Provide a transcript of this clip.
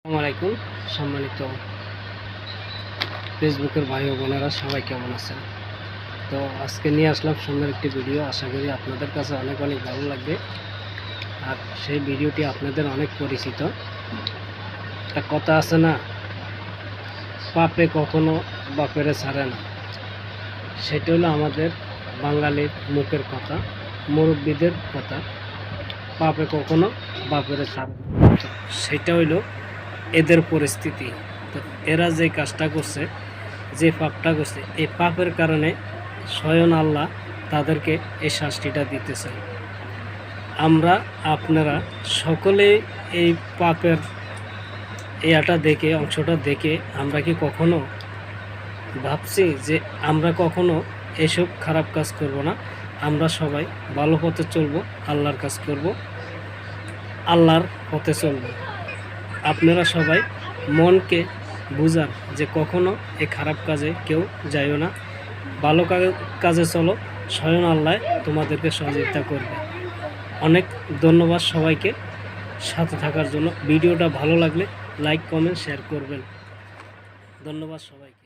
আসসালামু আলাইকুম। সম্মানিত ফেসবুকের ভাই ও বোনেরা সবাই কেমন আছেন? তো আজকে নিয়ে আসলাম সুন্দর একটি ভিডিও। আশা করি আপনাদের কাছে অনেক ভালো লাগবে। আর সেই ভিডিওটি আপনাদের অনেক পরিচিত। একটা কথা আছে না, পাপে কখনো বাপেরে ছাড়ে না। সেটা হলো আমাদের বাঙালির মুখের কথা, মুরব্বীদের কথা। পাপে কখনো বাপেরে ছাড়ে না, সেটা হইল এদের পরিস্থিতি। তো এরা যে কাজটা করছে, যে পাপটা করছে, এই পাপের কারণে স্বয়ং আল্লাহ তাদেরকে এই শাস্তিটা দিতেছে। আমরা আপনারা সকলেই এই পাপের অংশটা দেখে আমরা কি কখনো ভাবছি যে আমরা কখনো এসব খারাপ কাজ করব না, আমরা সবাই ভালো পথে চলব, আল্লাহর কাজ করব, আল্লাহর পথে চলব। আপনারা সবাই মনকে বুঝান যে কখনো এই খারাপ কাজে কেউ যাইও না, ভালো কাজে চলো, স্বয়ং আল্লাহ তোমাদেরকে সহযোগিতা করবে। অনেক ধন্যবাদ সবাইকে সাথে থাকার জন্য। ভিডিওটা ভালো লাগলে লাইক, কমেন্ট, শেয়ার করবেন। ধন্যবাদ সবাইকে।